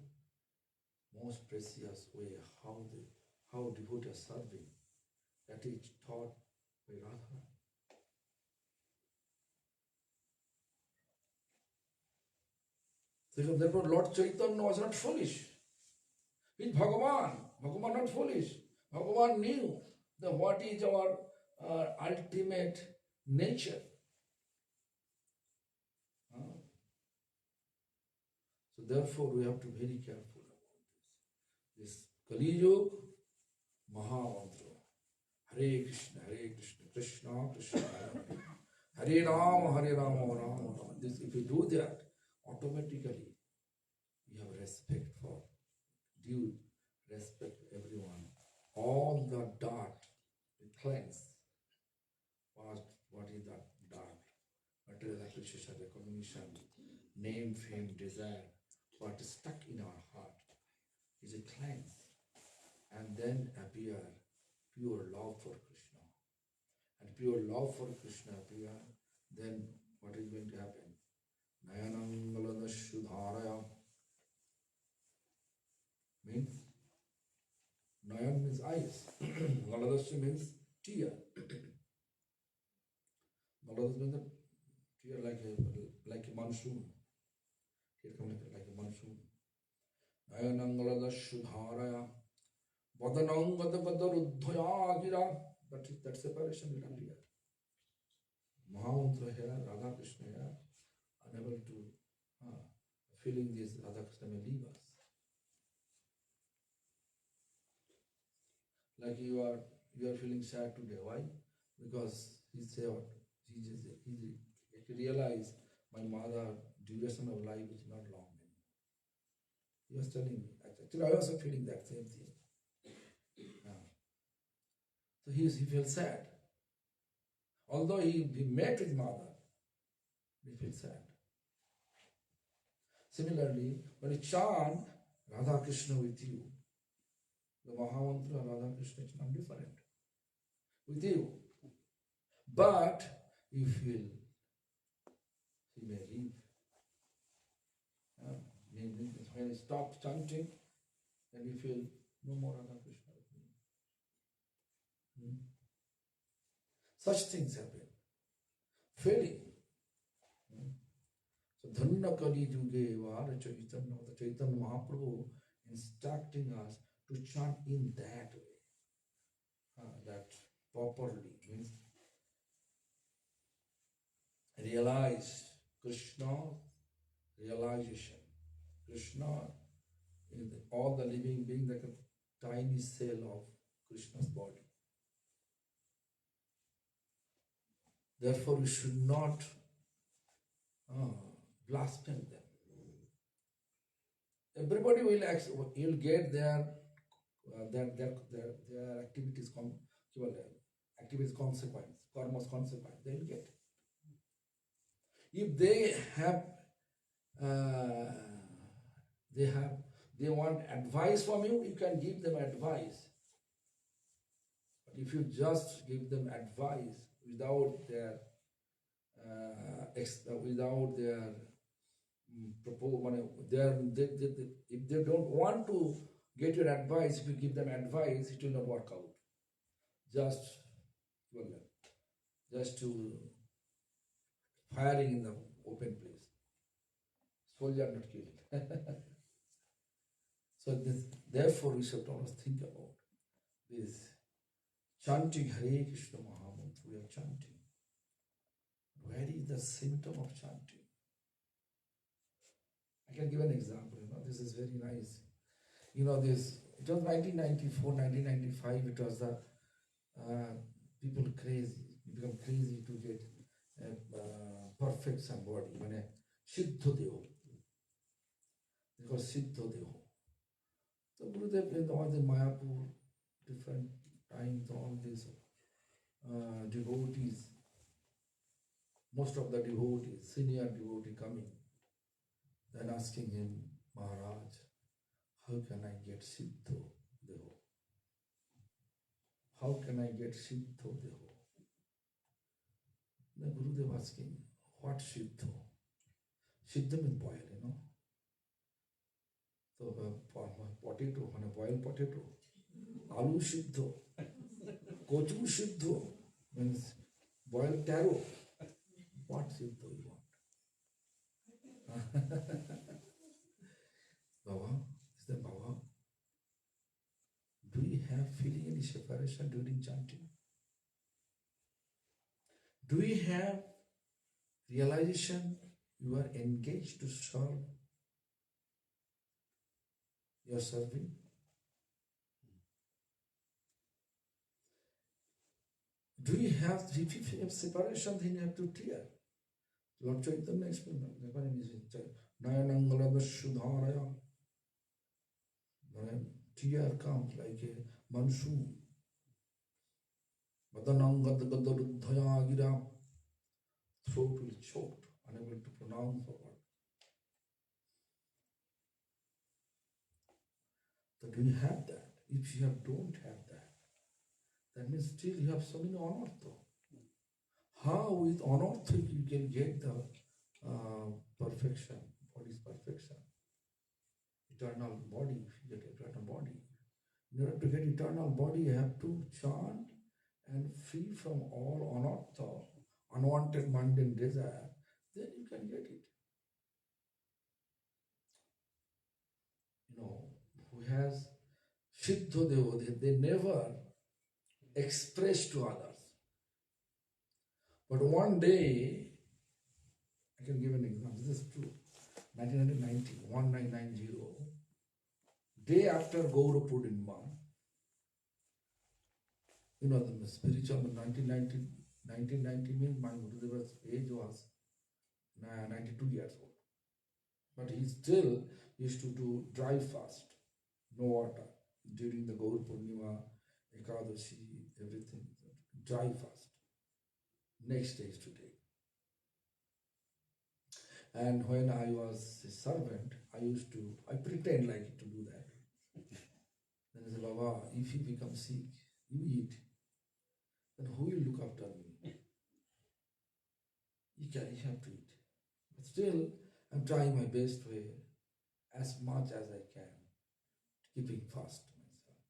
Most precious way how devotees are serving. That is taught by Radha. So therefore, Lord Chaitanya was not foolish. He's Bhagavan. Bhagavan not foolish. Bhagavan knew that what is our ultimate nature. So therefore, we have to be very careful about this. This Kali Yuga, Mahamantra. Hare Krishna, Krishna Krishna, Hare Rama, Rama, Rama. This, if you do that, automatically you have respect for, due respect to everyone. All the dark, it cleanse. What is that dark? Material appreciation, recognition, name, fame, desire, what is stuck in our heart is a cleanse. And then appear pure love for Krishna. And pure love for Krishna appear, then what is going to happen? Nayanangalada Shudharaya means, Nayan means eyes. Galadasya means tear. Galadasya means a tear like a monsoon. Tear comes like a monsoon. Nayanangalada Shudharaya Vadanangada Gira. That separation will appear. Mahamantra here, Radha Krishna here, unable to feeling this Radha Krishna may leave us. Like you are feeling sad today. Why? Because he realized my mother duration of life is not long anymore. He was telling me. Actually, I was also feeling that same thing. So he felt sad. Although he met with mother, he felt sad. Similarly, when you chant Radha Krishna with you, the Mahamantra Radha Krishna is not different with you. But you feel he may leave. When you stop chanting, then you feel no more Radha Krishna with me. Such things happen. Failing. So Dhanna Kali Yuge Vara Chaitanya, the Chaitanya Mahaprabhu instructing us to chant in that way. That properly means realize Krishna, realization. Krishna is all the living being like a tiny cell of Krishna's body. Therefore, we should not blaspheme them. Everybody will get their activities consequence, karma's consequence. They will get. If they want advice from you, you can give them advice. But if you just give them advice without their if they don't want to get your advice, if you give them advice, it will not work out. Just to firing in the open place. Soldier not killed. So therefore we should always think about this. Chanting Hare Krishna Mahamantra, we are chanting. Where is the symptom of chanting? I can give an example. This is very nice. It was 1994, 1995. It was the people crazy, become crazy to get perfect somebody, mane Siddha Deho. Because Siddha Deho. So Gurudev in all the Mayapur, different times, all these devotees, most of the devotees, senior devotee coming, then asking him, Maharaj, how can I get Siddha Deho? How can I get Siddha Deho? The Gurudev asking, what Siddha? Siddha means boil, So potato, when a boiled potato, aloo Siddha, kochu Siddha, means boiled taro. What Siddha you want? Baba, is that Baba? Do you have feeling any separation during chanting? Do you have realization you are engaged to serve? You are serving? Do you have, if you have separation, then you have to tear. Lord Chaitanya explained that. Nayanangaladasudharaya. When tear comes like a monsoon. Vadanangadagadarudhaya gira. Throat will choked, unable to pronounce the word. So do you have that? If you don't have that means still you have so many anartha. How with anartha you can get the perfection? What is perfection? Eternal body, if you get eternal body. In order to get eternal body, you have to chant and free from all anartha, unwanted mundane desire, then you can get it. Who has Siddha Devo, they never express to others. But one day, I can give an example, this is true, 1990, day after Gaura Purnima, the spiritual 1990 means my Gurudeva's age was 92 years old. But he still used to do dry fast, no water, during the Gaura Purnima, Ekadashi, everything, dry fast. Next day is today. And when I was a servant, I pretend like to do that. Then I said, Baba, if you become sick, you eat. Then who will look after me? You have to eat. But still, I'm trying my best way, as much as I can, keeping fast myself.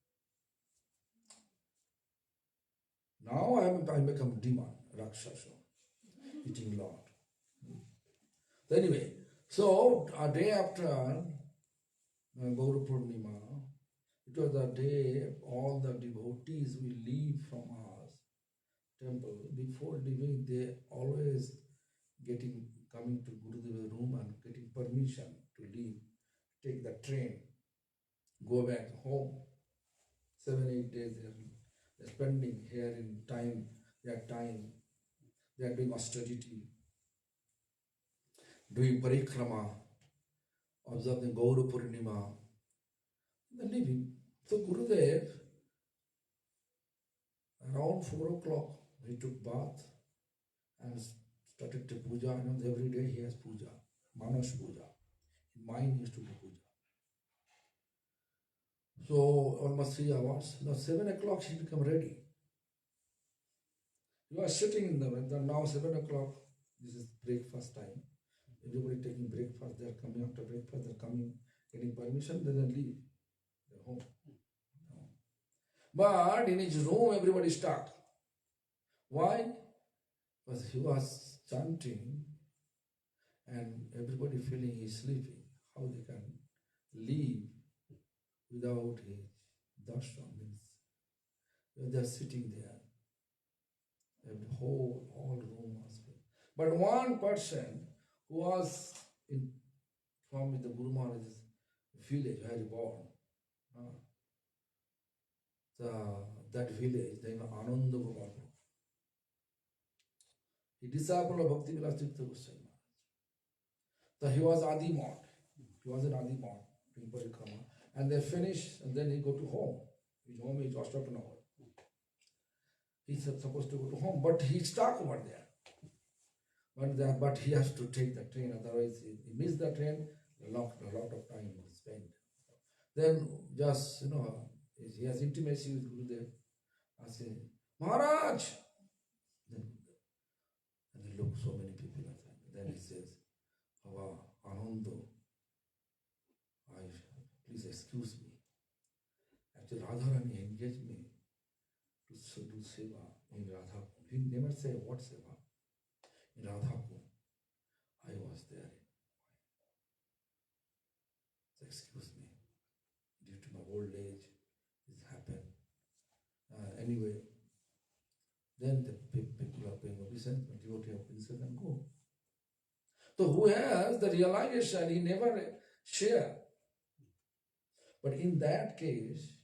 Now I become demon, Rakshasa, eating a lot. Anyway, so a day after Gaura Purnima, it was the day all the devotees will leave from our temple. Before leaving, they always coming to Gurudeva's room and getting permission to leave, take the train, go back home. 7-8 days they're spending here in time, they are doing austerity, doing parikrama, observing Gaura Purnima, they're leaving. So Gurudev, around 4 o'clock, he took bath and started to puja. Every day he has puja, Manas puja. In mind he used to do puja. So almost 3 hours. Now 7 o'clock he become ready. You are sitting in the now 7 o'clock. This is breakfast time. Everybody taking breakfast. They are coming after breakfast. They are coming, getting permission. They then leave. They're home. But in his room, everybody stuck. Why? Because he was chanting, and everybody feeling he's sleeping. How they can leave without his darshan means they are sitting there. And the all room was filled. But one person who was from the Guru Maharaj's village where he born, that village, the name Ananda Gopal. He disciple of Bhakti Bibudha Bodhayan. So he was Adi Mott. He was in Adi Mott doing parikrama. And they finish, and then he go to home. His home is Ashtapanawar. He's supposed to go to home, but he's stuck over there. But he has to take the train, otherwise he missed the train, a lot of time he spent. Then just, he has intimacy with Gurudev. I say, Maharaj! Then, and he look so many people at that. Then he says, Baba, Anando, please excuse me. Actually, Radharani engaged me to do seva in Radha. He never said what seva. In Radha, I was there. So excuse me, due to my old age, this happened. Anyway, then the people are paying obeisance, but devotee of princess and go. So who has the realization, he never share. But in that case,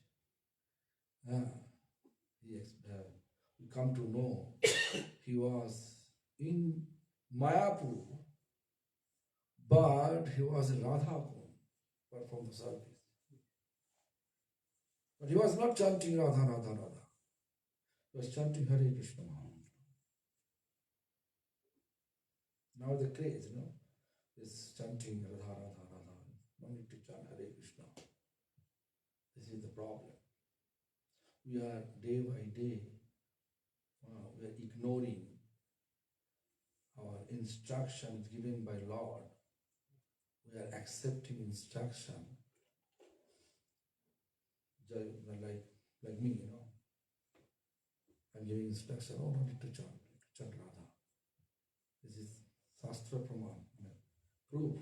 we come to know he was in Mayapur, but he was in Radha perform the service. But he was not chanting Radha, Radha, Radha. He was chanting Hare Krishna Mahamantra. Now the craze, is chanting Radha, Radha, Radha. No need to chant Hare Krishna. This is the problem. We are day by day, we are ignoring our instructions given by Lord. We are accepting instruction, like me, I'm giving instruction, no need to chant Radha. This is Shastra Praman, proof.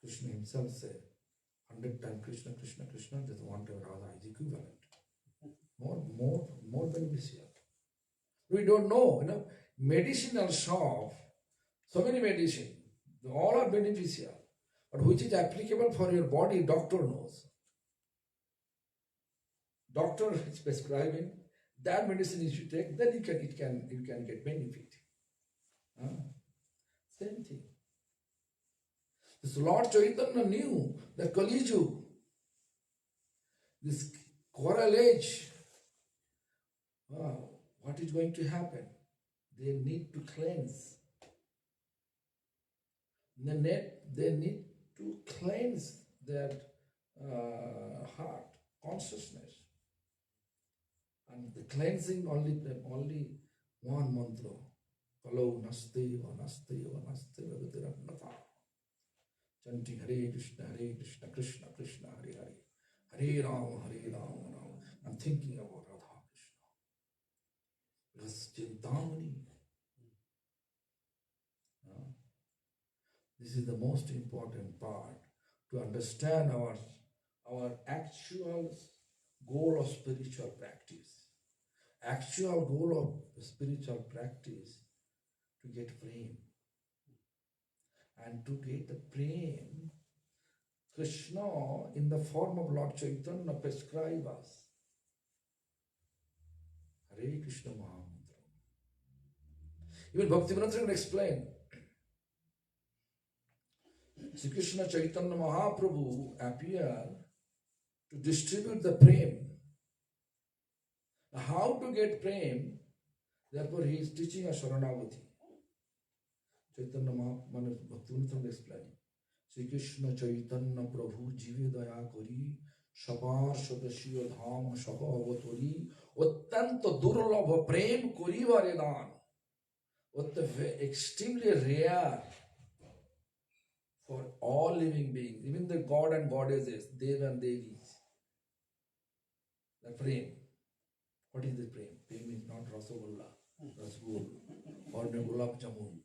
Krishna himself said, 100 times Krishna, Krishna, Krishna, that one time Radha is equivalent. More beneficial. We don't know, medicinal shop, so many medicine, all are beneficial. But which is applicable for your body, doctor knows. Doctor is prescribing that medicine you should take, then you can get benefit. Same thing. This Lord Chaitanya knew that Kali Yuga, this quarrel age, what is going to happen? They need to cleanse. They need to cleanse their heart, consciousness. And the cleansing only one mantra. Kalo naste va gatiratnata. Chanting Hare Krishna, Krishna Krishna, Hare Hare. Hare Ram, Ram. I'm thinking about Radha Krishna. Because Chintamani. This is the most important part to understand our actual goal of spiritual practice. Actual goal of spiritual practice to get prem. And to get the prem, Krishna in the form of Lord Chaitanya prescribe us. Hare Krishna Mahamantra. Even Bhakti Bibudha can explain. Sri Krishna Chaitanya Mahaprabhu appeared to distribute the prem. Now, how to get prem? Therefore, he is teaching us Sharanagati. Chaitanya Mahaprabhu, Bhakti Bibudha explain. Sri Krishna Chaitanya Prabhu Jive Daya Kori Shapar Shadashiya Dhama Shaka Avatori Ottanta Durlabha Prem Kori Varedan. Extremely rare for all living beings, even the God and goddesses, Dev and Devis. The prem. What is the prem? Prem is not Rasagulla, Rasgul, or Gulab Jamun.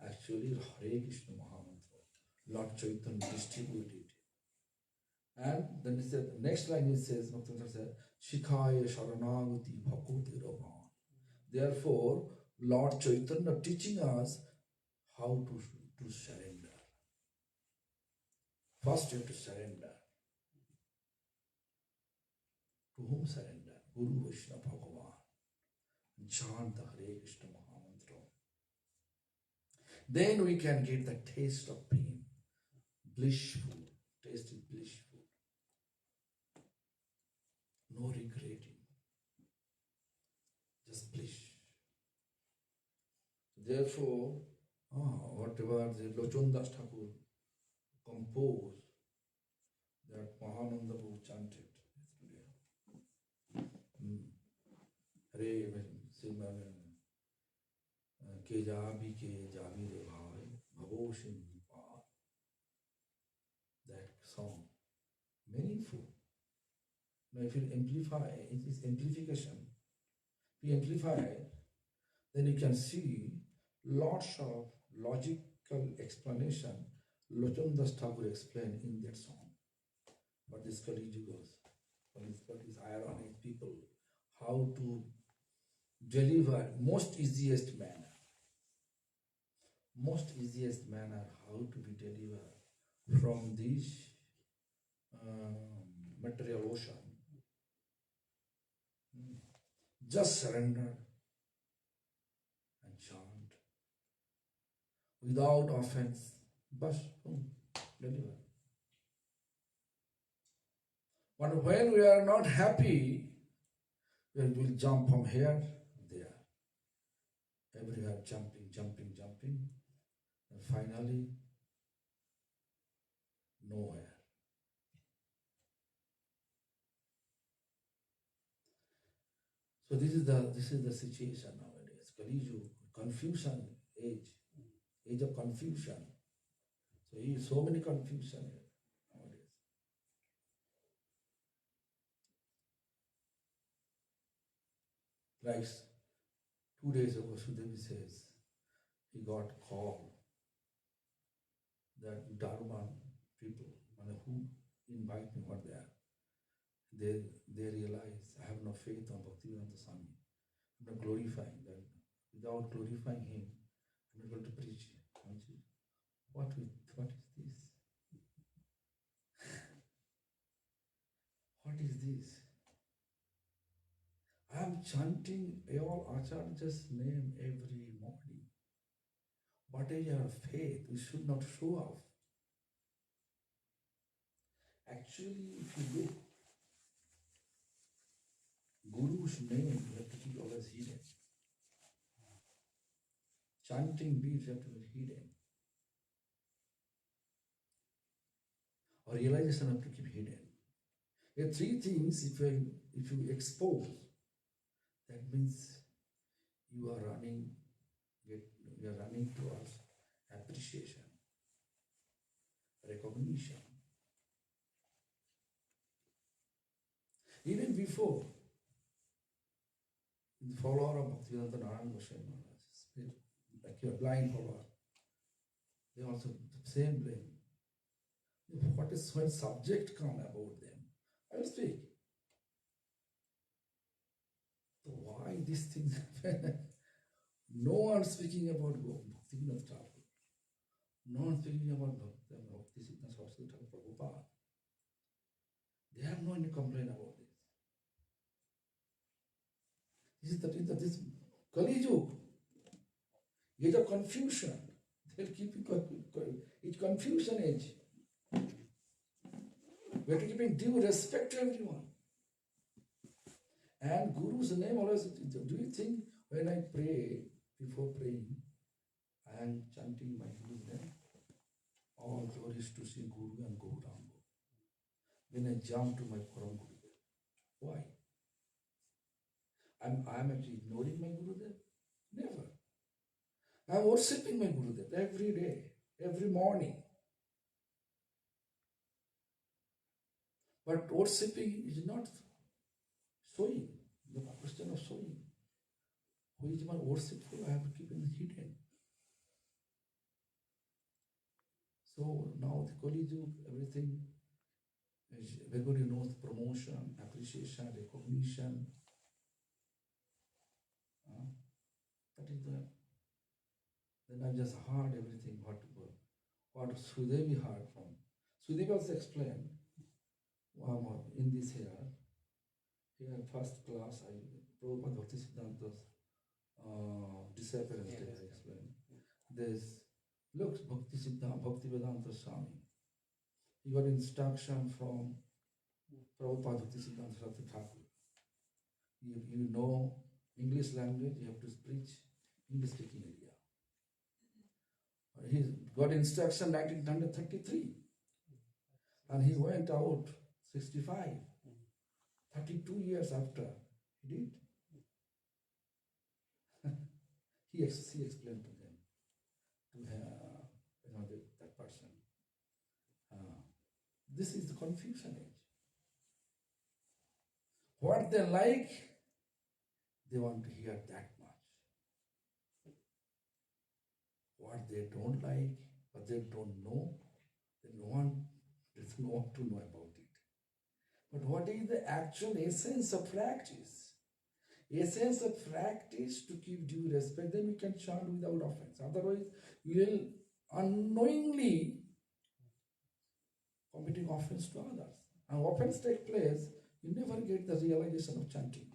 Actually, Hare Krishna Mahamantra. Lord Chaitanya distributed. And then he said, the next line he says, Shikhaya Sharanagati Bhakoti Raman. Therefore, Lord Chaitanya teaching us how to surrender. First you have to surrender. To whom surrender? Guru Vaishnava Bhagavan, and chant the Hare Krishna Mahamantra. Then we can get the taste of pain. Blissful. Taste is blissful. No regretting. Just bliss. Therefore, whatever the Lochondas Thakur composed, that Mahananda Prabhu chanted yesterday. Hare ke jabi re bhai, bhavo sindhu par. That song, meaningful. Now, if you amplify, it is amplification. If you amplify, then you can see lots of logical explanation Lochondas Thakur explained in that song. But this Kali Yugas, what is ironic people, how to deliver most easiest manner how to be delivered from this material ocean. Just surrender and chant without offense. Bas, deliver. But when we are not happy, we will jump from here, there. Everywhere jumping, and finally, nowhere. So this is the situation nowadays. Kali Yuga, confusion age of confusion. So many confusion nowadays. Like 2 days ago, Sudevi says he got a call that Dharma people, who invite me over there, they realize I have no faith on Bhakti Bibudha Bodhayan. I'm not glorifying that. Without glorifying him, I'm not going to preach. What is this? What is this? I am chanting all Acharya's name every morning. What is your faith? We should not show off. Actually, if you look, Guru's name you have to keep always hidden. Chanting beads have to be hidden. Or realization have to keep hidden. There are 3 things if you expose, that means you are running towards appreciation, recognition. Even before, the follower of Bhakti Bibudha Bodhayan, like your blind follower, they also the same blame. What is when subject come about them? I will speak. So why these things happen? No one speaking about Bhakti Bibudha Thakur. No one speaking about Bhakti Siddhanta Saraswati Thakur Prabhupada. They have no any complaint about this. This Kali Yuga, age of confusion. They'll keep it confusion age. We have to keep due respect to everyone. And Guru's name always, do you think when I pray, before praying, I am chanting my Guru's name? All glories to Sri Guru and Gauranga. Then I jump to my Param Gurudev. Why? I am actually ignoring my Gurudev? Never. I am worshipping my Gurudev every day, every morning. But worshipping is not showing. The question of showing. Who is my worshipful? I have to keep it hidden. So now the Kali Yuga, everything, everybody knows promotion, appreciation, recognition. That is the. Then I just heard everything what Sudevi heard from. Sudevi also explained in this here. Here in first class, Prabhupada Bhakti Siddhanta's disappearance day, I explained. There's, look, Bhakti Vedanta Swami. He got instruction from Prabhupada Bhakti Siddhanta Saraswati Thakur. You know English language, you have to preach English speaking area. He got instruction 1933 and he went out 65, 32 years after he did. he explained to them, to that person. This is the confusion age. What they like, they want to hear that much. What they don't like, what they don't know, they don't want to know about it. But what is the actual essence of practice? Essence of practice to keep due respect, then we can chant without offense. Otherwise, we will unknowingly committing offense to others. And offense take place, you never get the realization of chanting.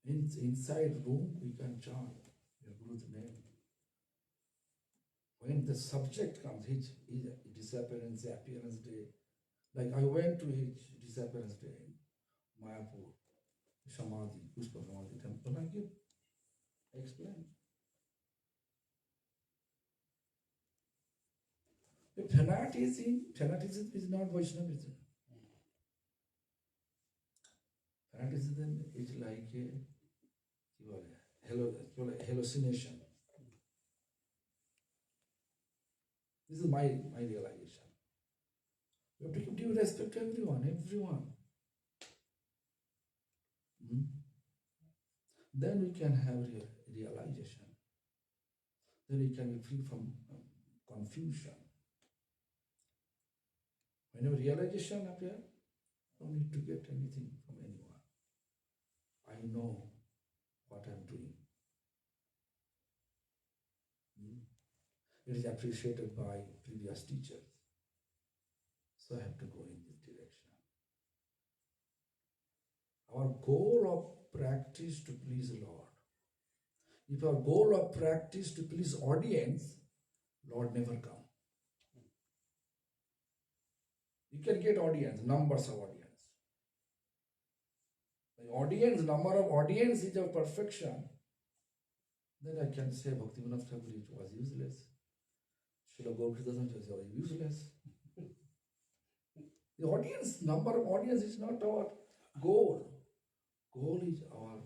Inside room, we can chant your Guru's name. When the subject comes, his disappearance day, like I went to his disappearance day in Mayapur, Samadhi, Pushpa Samadhi temple, I explained. The fanaticism is not Vaishnavism. Fanaticism is like a hallucination. This is my realization. You have to give due respect to everyone. Then we can have realization. Then we can be free from confusion. Whenever realization appears, don't need to get anything from anyone. I know what I'm doing. It is appreciated by previous teachers. So I have to go in this direction. Our goal of practice to please the Lord. If our goal of practice to please audience, Lord never come. You can get audience, numbers of audience. The number of audience is of perfection. Then I can say Bhakti Bibudha Bodhayan was useless. Srila Gopinath was useless. The audience, number of audience is not our goal. Goal is our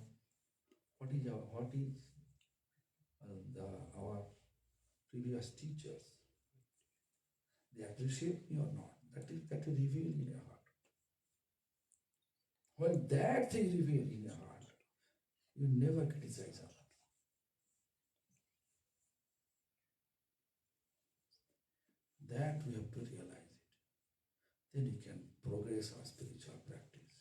previous teachers. They appreciate me or not. That is revealed in your heart. When that thing is revealed in your heart, you never criticize others. That we have to realize it. Then we can progress our spiritual practice.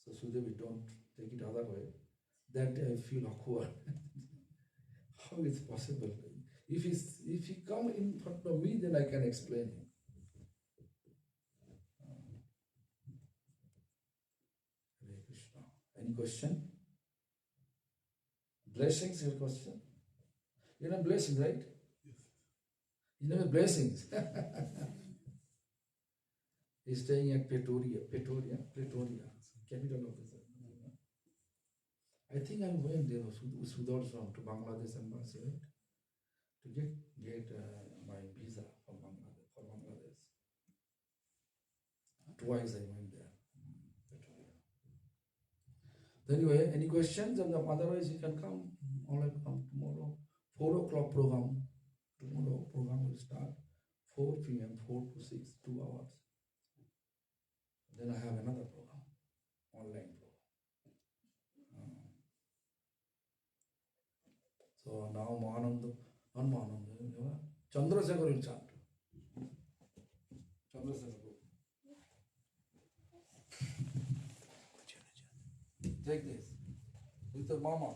So Sudev, we don't take it other way. That day I feel awkward. How is it possible? If he come in front of me, then I can explain him. Hare Krishna. Any question? Blessings, your question? You know blessings, right? Yes. You know blessings. He's staying at Pretoria, capital of this. I think I went there with Sudarshan to Bangladesh embassy, right? To get my visa for Bangladesh. Twice I went there. Anyway, any questions? And otherwise you can come. All I come tomorrow. 4 o'clock program. Tomorrow program will start 4 p.m., 4 to 6, 2 hours. Then I have another program, online program. So now Mahananda, Chandrasekhar will chant. Chandrasekhar. Take this. With the mama.